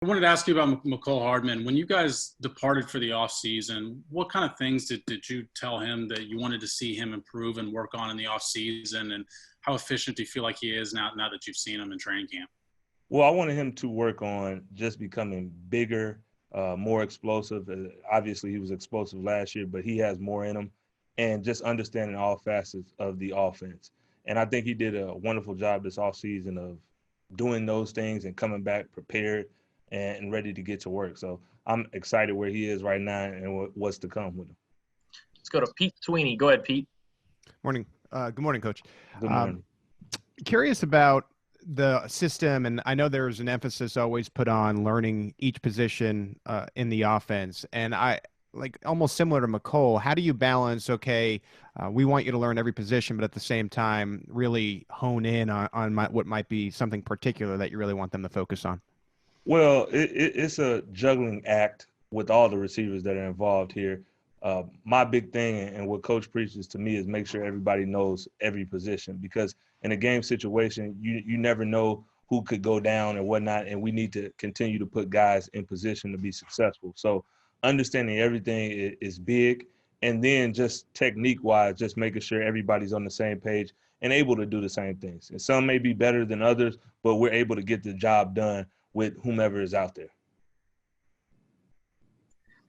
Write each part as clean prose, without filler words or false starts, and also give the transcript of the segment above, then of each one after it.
I wanted to ask you about Mecole Hardman. When you guys departed for the offseason, what kind of things did you tell him that you wanted to see him improve and work on in the offseason? And how efficient do you feel like he is now that you've seen him in training camp? Well, I wanted him to work on just becoming bigger, more explosive. Obviously, he was explosive last year, but he has more in him, and just understanding all facets of the offense. And I think he did a wonderful job this offseason of doing those things and coming back prepared and ready to get to work. So I'm excited where he is right now and what's to come with him. Let's go to Pete Sweeney. Go ahead, Pete. Morning. Good morning, Coach. Good morning. Curious about the system, and I know there's an emphasis always put on learning each position in the offense. And I like almost similar to Mecole, how do you balance, okay, we want you to learn every position, but at the same time really hone in on what might be something particular that you really want them to focus on? Well, it's a juggling act with all the receivers that are involved here. My big thing and what Coach preaches to me is make sure everybody knows every position, because in a game situation, you never know who could go down and whatnot, and we need to continue to put guys in position to be successful. So understanding everything is big, and then just technique-wise, just making sure everybody's on the same page and able to do the same things. And some may be better than others, but we're able to get the job done with whomever is out there.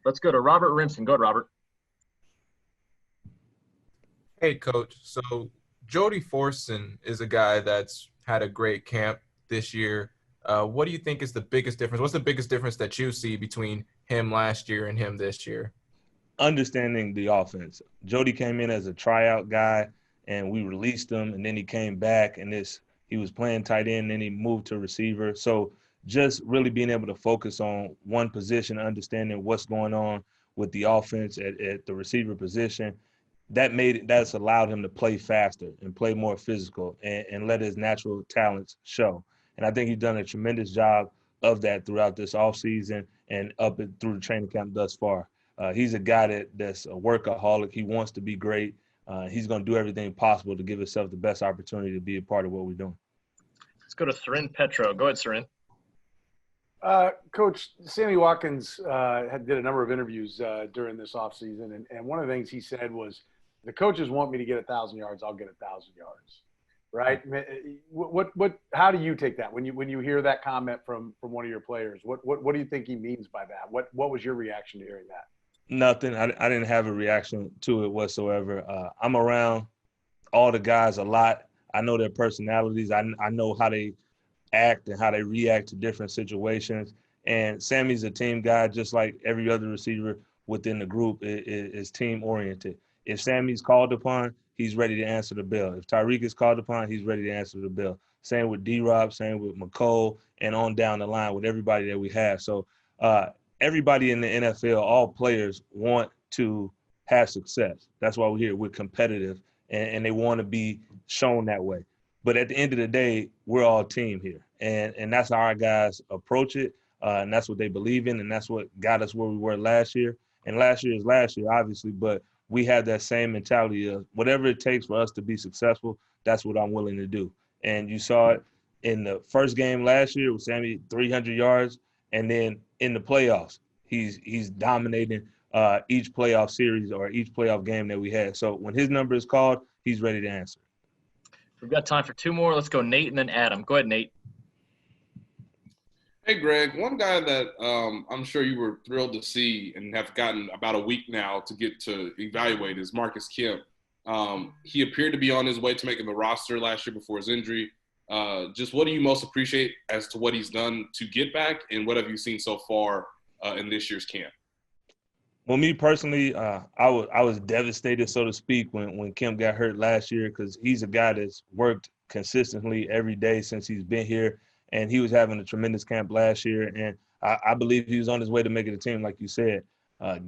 Let's go to Robert Rimson. Go ahead, Robert. Hey, Coach. So Jody Fortson is a guy that's had a great camp this year. What do you think is the biggest difference? What's the biggest difference that you see between him last year and him this year? Understanding the offense. Jody came in as a tryout guy, and we released him, and then he came back, and he was playing tight end, and then he moved to receiver. So just really being able to focus on one position, understanding what's going on with the offense at the receiver position, that's allowed him to play faster and play more physical and let his natural talents show. And I think he's done a tremendous job of that throughout this offseason and through the training camp thus far. He's a guy that's a workaholic. He wants to be great. He's going to do everything possible to give himself the best opportunity to be a part of what we're doing. Let's go to Seren Petro. Go ahead, Seren. Coach, Sammy Watkins did a number of interviews during this offseason, and one of the things he said was, the coaches want me to get 1,000 yards, I'll get 1,000 yards, right? How do you take that when you hear that comment from one of your players? What do you think he means by that? What was your reaction to hearing that? Nothing. I didn't have a reaction to it whatsoever. I'm around all the guys a lot. I know their personalities. I know how they act and how they react to different situations. And Sammy's a team guy, just like every other receiver within the group is team oriented. If Sammy's called upon, he's ready to answer the bell. If Tyreek is called upon, he's ready to answer the bell. Same with D-Rob, same with Mecole, and on down the line with everybody that we have. So everybody in the NFL, all players want to have success. That's why we're here. We're competitive, and they want to be shown that way. But at the end of the day, we're all team here. And that's how our guys approach it, and that's what they believe in, and that's what got us where we were last year. And last year is last year, obviously, but we have that same mentality of whatever it takes for us to be successful, that's what I'm willing to do. And you saw it in the first game last year with Sammy, 300 yards, and then in the playoffs, he's dominating each playoff series or each playoff game that we had. So when his number is called, he's ready to answer. We've got time for two more. Let's go Nate and then Adam. Go ahead, Nate. Hey, Greg, one guy that I'm sure you were thrilled to see and have gotten about a week now to get to evaluate is Marcus Kemp. He appeared to be on his way to making the roster last year before his injury. Just what do you most appreciate as to what he's done to get back, and what have you seen so far in this year's camp? Well, me personally, I was devastated, so to speak, when Kemp got hurt last year, because he's a guy that's worked consistently every day since he's been here. And he was having a tremendous camp last year, and I believe he was on his way to making the team, like you said.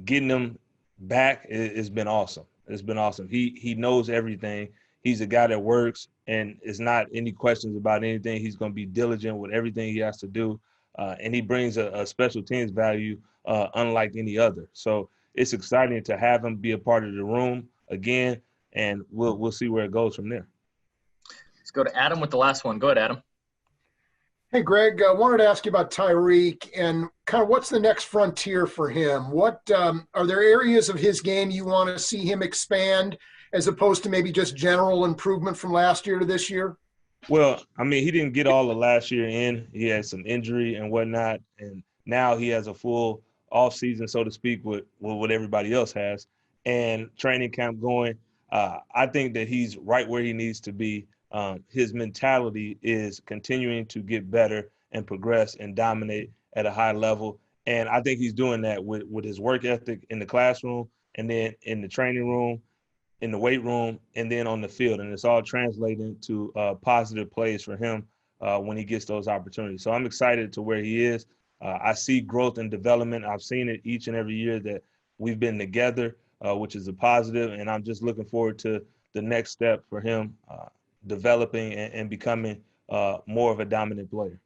Getting him back has been awesome. It's been awesome. He knows everything. He's a guy that works, and it's not any questions about anything. He's going to be diligent with everything he has to do, and he brings a special teams value unlike any other. So it's exciting to have him be a part of the room again, and we'll see where it goes from there. Let's go to Adam with the last one. Go ahead, Adam. Hey, Greg, I wanted to ask you about Tyreek and kind of what's the next frontier for him? What are there areas of his game you want to see him expand as opposed to maybe just general improvement from last year to this year? Well, I mean, he didn't get all of last year in. He had some injury and whatnot, and now he has a full off season, so to speak, with what everybody else has, and training camp going. I think that he's right where he needs to be. His mentality is continuing to get better and progress and dominate at a high level, and I think he's doing that with his work ethic in the classroom and then in the training room, in the weight room, and then on the field. And it's all translating to positive plays for him when he gets those opportunities. So I'm excited to where he is. I see growth and development. I've seen it each and every year that we've been together, which is a positive. And I'm just looking forward to the next step for him developing and becoming more of a dominant player.